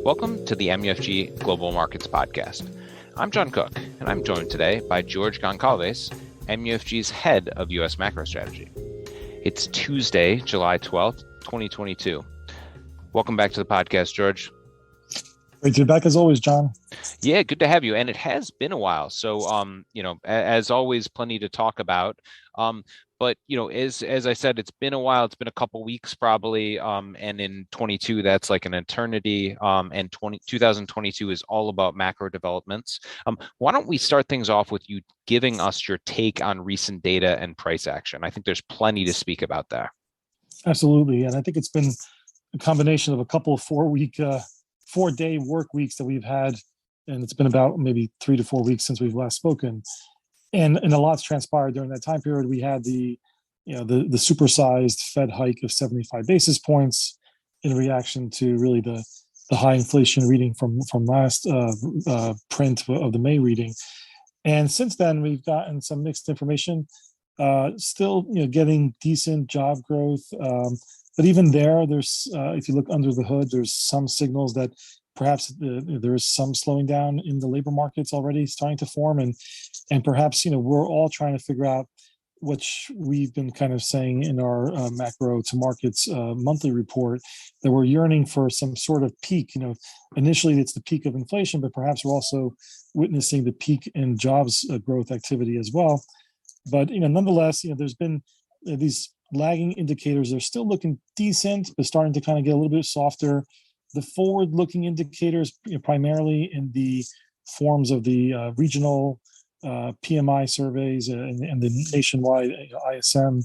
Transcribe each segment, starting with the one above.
Welcome to the MUFG Global Markets Podcast. I'm John Cook, and I'm joined today by George Goncalves, MUFG's head of U.S. macro strategy. It's Tuesday, July 12th, 2022. Welcome back to the podcast, George. Great to be back as always, John. Yeah, good to have you. And it has been a while. So, as always, plenty to talk about. But, as I said, it's been a while. It's been a couple weeks probably. And in 22, that's like an eternity. And 2022 is all about macro developments. Why don't we start things off with you giving us your take on recent data and price action? I think there's plenty to speak about there. Absolutely. And I think it's been a combination of a couple of 4-day work weeks that we've had. And it's been about maybe 3 to 4 weeks since we've last spoken. And a lot's transpired during that time period. We had the supersized Fed hike of 75 basis points in reaction to really the high inflation reading from last print of the May reading. And since then, we've gotten some mixed information. Still, getting decent job growth. But even there's if you look under the hood, there's some signals that perhaps there is some slowing down in the labor markets already starting to form, and perhaps we're all trying to figure out, which we've been kind of saying in our macro to markets monthly report, that we're yearning for some sort of peak. Initially it's the peak of inflation, but perhaps we're also witnessing the peak in jobs growth activity as well. But nonetheless, there's been these lagging indicators. They're still looking decent, but starting to kind of get a little bit softer. The forward-looking indicators, primarily in the forms of the regional PMI surveys and the nationwide ISM,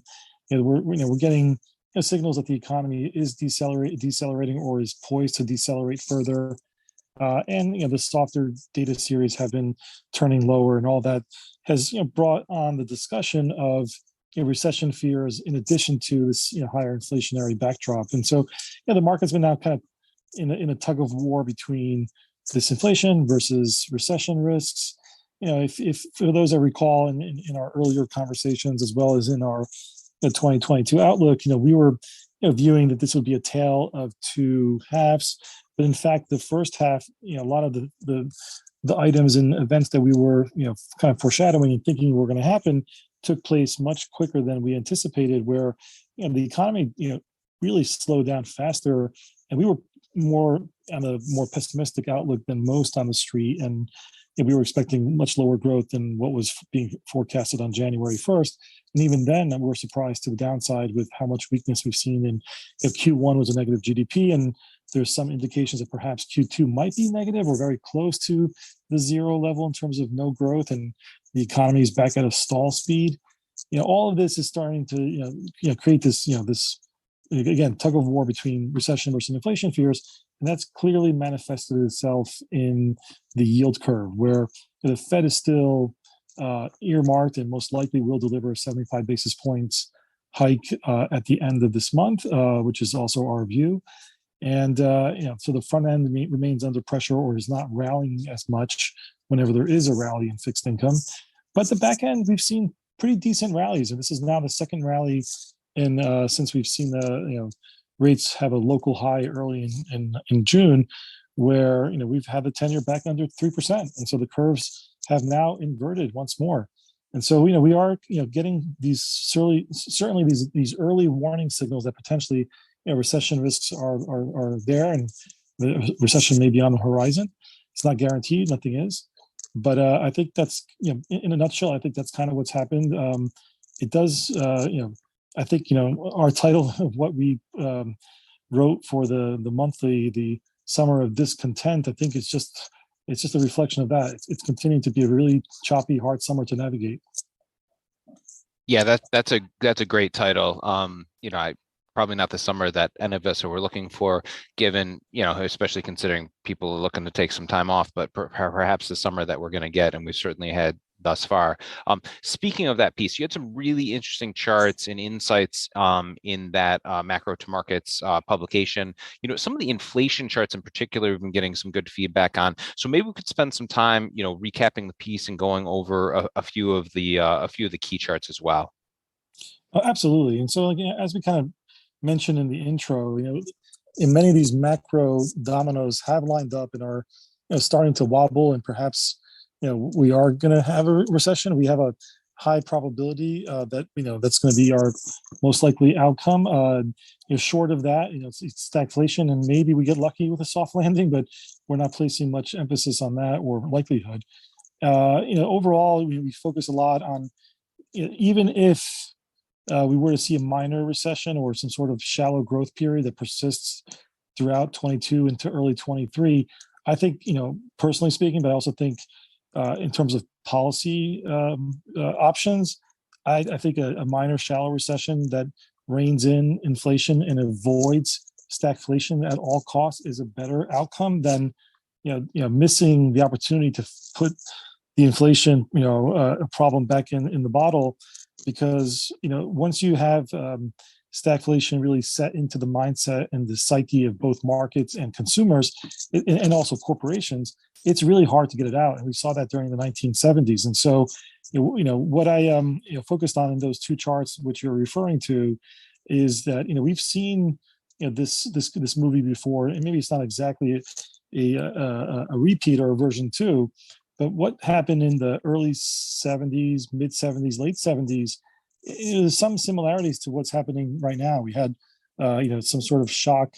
we're getting signals that the economy is decelerating or is poised to decelerate further. And the softer data series have been turning lower, and all that has brought on the discussion of recession fears in addition to this higher inflationary backdrop. And so the market's been now kind of in a tug of war between disinflation versus recession risks. If for those that recall in our earlier conversations, as well as in our 2022 outlook, we were viewing that this would be a tale of two halves. But in fact, the first half, a lot of the items and events that we were kind of foreshadowing and thinking were going to happen took place much quicker than we anticipated, where the economy really slowed down faster, and we were more on a more pessimistic outlook than most on the street, and we were expecting much lower growth than what was being forecasted on January 1st. And even then, we were surprised to the downside with how much weakness we've seen. And if Q1 was a negative GDP, and there's some indications that perhaps Q2 might be negative or very close to the zero level in terms of no growth, and the economy is back at a stall speed. All of this is starting to create this this again tug of war between recession versus inflation fears, and that's clearly manifested itself in the yield curve, where the Fed is still earmarked and most likely will deliver a 75 basis points hike at the end of this month, which is also our view. And so the front end remains under pressure or is not rallying as much whenever there is a rally in fixed income. But the back end, we've seen pretty decent rallies, and this is now the second rally since we've seen the rates have a local high early in June, where we've had the 10-year back under 3%, and so the curves have now inverted once more. And so we are getting these certainly these early warning signals that potentially recession risks are there, and the recession may be on the horizon. It's not guaranteed, nothing is, but I think that's in a nutshell, I think that's kind of what's happened. It does I think our title of what we wrote for the monthly, the Summer of Discontent, I think it's just a reflection of that. It's continuing to be a really choppy, hard summer to navigate. Yeah, that's a great title. Probably not the summer that any of us were looking for, given, especially considering people are looking to take some time off, but perhaps the summer that we're going to get, and we've certainly had thus far. Speaking of that piece, you had some really interesting charts and insights in that macro to markets publication. Some of the inflation charts in particular, we've been getting some good feedback on. So maybe we could spend some time, recapping the piece and going over a few of the key charts as well. Absolutely. And so, as we kind of mentioned in the intro, and many of these macro dominoes have lined up and are starting to wobble, and perhaps we are going to have a recession. We have a high probability that that's going to be our most likely outcome. Short of that, it's stagflation, and maybe we get lucky with a soft landing, but we're not placing much emphasis on that or likelihood. Overall, we focus a lot on even if we were to see a minor recession or some sort of shallow growth period that persists throughout 22 into early 23. I think, personally speaking, but I also think in terms of policy options, I think a minor shallow recession that reins in inflation and avoids stagflation at all costs is a better outcome than missing the opportunity to put the inflation problem back in the bottle, because once you have stagflation really set into the mindset and the psyche of both markets and consumers and also corporations, it's really hard to get it out. And we saw that during the 1970s. And so, what I focused on in those two charts, which you're referring to, is that we've seen this movie before, and maybe it's not exactly a repeat or a version two, but what happened in the early 70s, mid 70s, late 70s, there's some similarities to what's happening right now. We had some sort of shock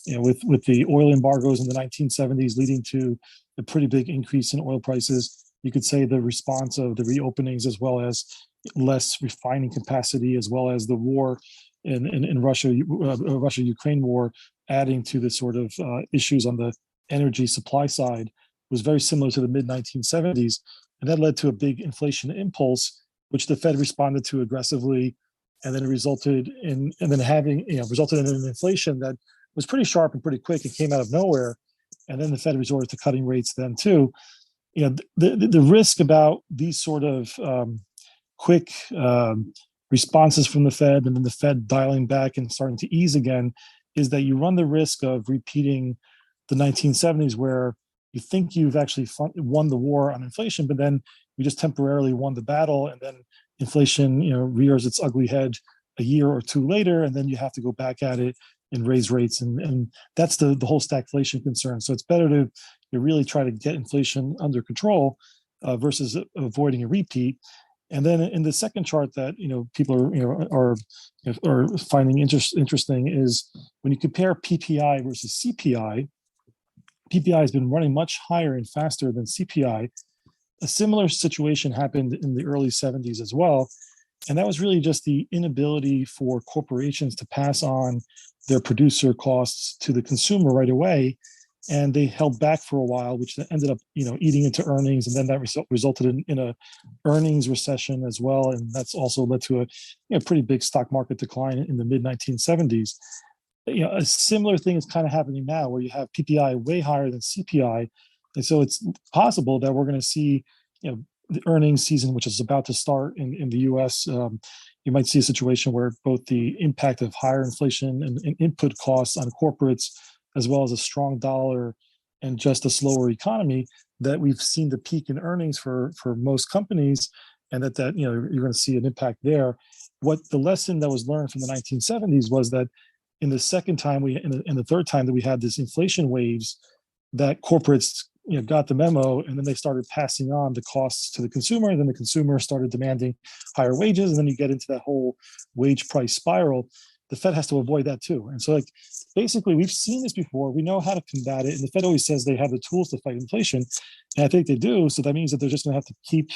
with the oil embargoes in the 1970s, leading to a pretty big increase in oil prices. You could say the response of the reopenings, as well as less refining capacity, as well as the war in Russia-Ukraine war, adding to the sort of issues on the energy supply side, was very similar to the mid 1970s, and that led to a big inflation impulse, which the Fed responded to aggressively, and then resulted in an inflation that was pretty sharp and pretty quick and came out of nowhere. And then the Fed resorted to cutting rates then too. The risk about these sort of quick responses from the Fed, and then the Fed dialing back and starting to ease again, is that you run the risk of repeating the 1970s, where you think you've actually won the war on inflation, but then you just temporarily won the battle, and then inflation, rears its ugly head a year or two later, and then you have to go back at it and raise rates, and that's the whole stagflation concern. So it's better to really try to get inflation under control versus avoiding a repeat. And then in the second chart that people are finding interesting is when you compare PPI versus CPI. PPI has been running much higher and faster than CPI. A similar situation happened in the early 70s as well. And that was really just the inability for corporations to pass on their producer costs to the consumer right away. And they held back for a while, which ended up, eating into earnings. And then that resulted in a earnings recession as well. And that's also led to a pretty big stock market decline in the mid 1970s. A similar thing is kind of happening now, where you have PPI way higher than CPI. And so it's possible that we're going to see, the earnings season, which is about to start in the US. You might see a situation where both the impact of higher inflation and input costs on corporates, as well as a strong dollar and just a slower economy, that we've seen the peak in earnings for most companies, and that you're going to see an impact there. What the lesson that was learned from the 1970s was that in the second time in the third time that we had this inflation waves, that corporates got the memo, and then they started passing on the costs to the consumer, and then the consumer started demanding higher wages, and then you get into that whole wage price spiral. The Fed has to avoid that too. And so basically we've seen this before. We know how to combat it. And the Fed always says they have the tools to fight inflation. And I think they do. So that means that they're just going to have to keep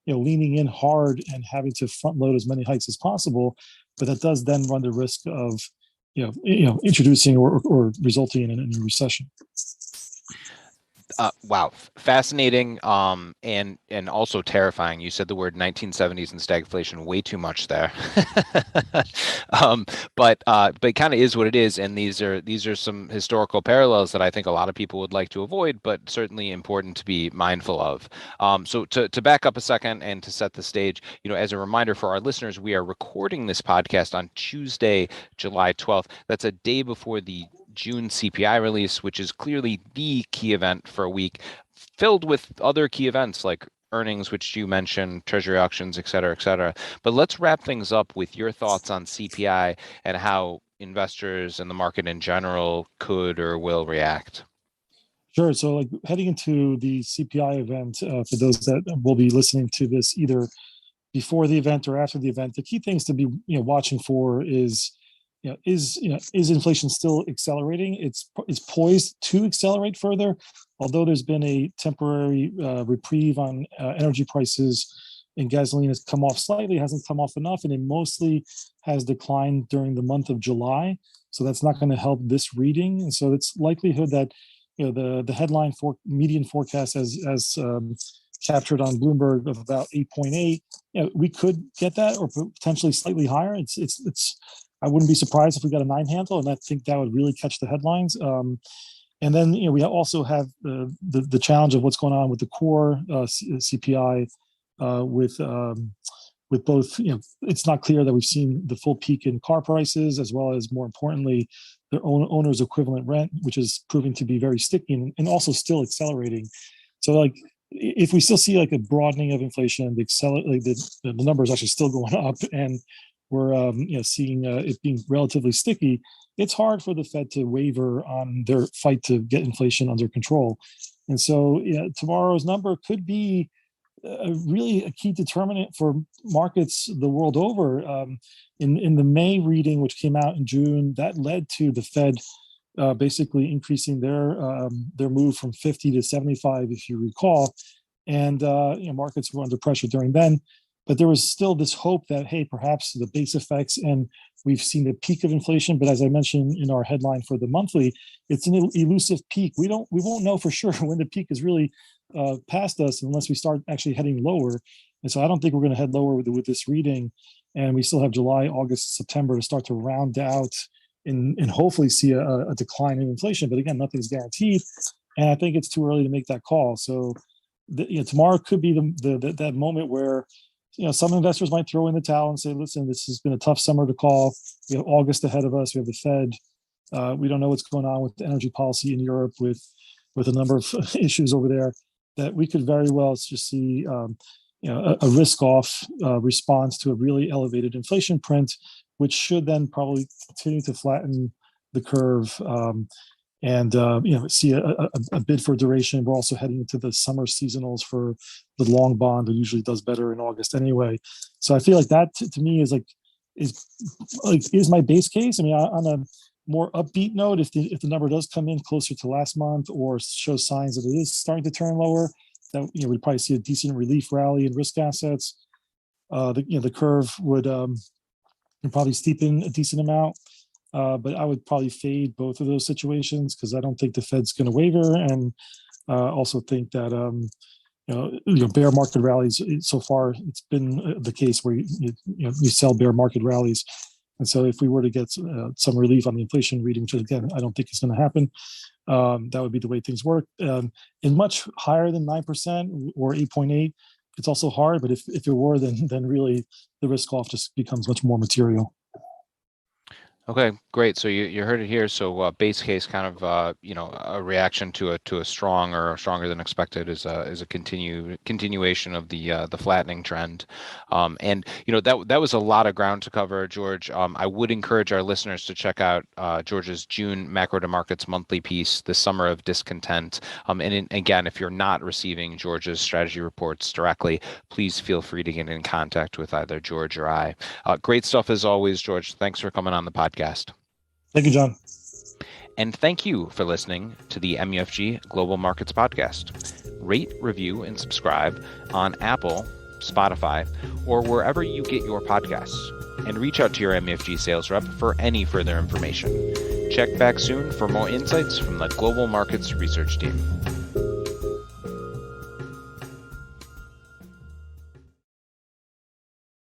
leaning in hard and having to front load as many hikes as possible. But that does then run the risk of introducing or resulting in a recession. Wow, fascinating, and also terrifying. You said the word 1970s and stagflation way too much there, but it kind of is what it is. And these are some historical parallels that I think a lot of people would like to avoid, but certainly important to be mindful of. So to back up a second and to set the stage, as a reminder for our listeners, we are recording this podcast on Tuesday, July 12th. That's a day before the June CPI release, which is clearly the key event for a week, filled with other key events like earnings, which you mentioned, treasury auctions, et cetera, et cetera. But let's wrap things up with your thoughts on CPI and how investors and the market in general could or will react? Sure. So, like heading into the CPI event, for those that will be listening to this either before the event or after the event, the key things to be watching for is is inflation still accelerating? It's poised to accelerate further, although there's been a temporary reprieve on energy prices, and gasoline has come off slightly, hasn't come off enough, and it mostly has declined during the month of July. So that's not going to help this reading, and so it's likelihood that the headline for median forecast as captured on Bloomberg of about 8.8, we could get that or potentially slightly higher. It's I wouldn't be surprised if we got a 9 handle, and I think that would really catch the headlines. And then we also have the challenge of what's going on with the core CPI with both. It's not clear that we've seen the full peak in car prices, as well as more importantly, the owner's equivalent rent, which is proving to be very sticky and also still accelerating. So like, if we still see like a broadening of inflation, the number is actually still going up, and we're seeing it being relatively sticky, it's hard for the Fed to waver on their fight to get inflation under control. And so tomorrow's number could be really a key determinant for markets the world over. In the May reading, which came out in June, that led to the Fed basically increasing their move from 50 to 75, if you recall. And markets were under pressure during then. But there was still this hope that, hey, perhaps the base effects, and we've seen the peak of inflation. But as I mentioned in our headline for the monthly, it's an elusive peak. We won't know for sure when the peak is really past us unless we start actually heading lower. And so I don't think we're going to head lower with this reading. And we still have July, August, September to start to round out and hopefully see a decline in inflation. But again, nothing's guaranteed. And I think it's too early to make that call. So tomorrow could be that moment where some investors might throw in the towel and say, listen, this has been a tough summer to call. We have August ahead of us. We have the Fed. We don't know what's going on with the energy policy in Europe with a number of issues over there, that we could very well just see a risk-off response to a really elevated inflation print, which should then probably continue to flatten the curve and see a bid for duration. We're also heading into the summer seasonals for the long bond, that usually does better in August anyway. So I feel like that to me is my base case. I mean, on a more upbeat note, if the number does come in closer to last month or shows signs that it is starting to turn lower, that we'd probably see a decent relief rally in risk assets. The curve would probably steepen a decent amount. But I would probably fade both of those situations because I don't think the Fed's going to waver, and also think that bear market rallies, so far it's been the case where you sell bear market rallies, and so if we were to get some relief on the inflation reading, which again I don't think is going to happen, that would be the way things work. And much higher than 9% or 8.8, it's also hard. But if it were, then really the risk off just becomes much more material. Okay, great. So you heard it here. So base case, kind of a reaction to a strong or stronger than expected is a continuation of the flattening trend. And that was a lot of ground to cover, George. I would encourage our listeners to check out George's June Macro to Markets monthly piece, The Summer of Discontent. Again, if you're not receiving George's strategy reports directly, please feel free to get in contact with either George or I. Great stuff as always, George. Thanks for coming on the podcast. Thank you, John. And thank you for listening to the MUFG Global Markets Podcast. Rate, review, and subscribe on Apple, Spotify, or wherever you get your podcasts. And reach out to your MUFG sales rep for any further information. Check back soon for more insights from the Global Markets Research Team.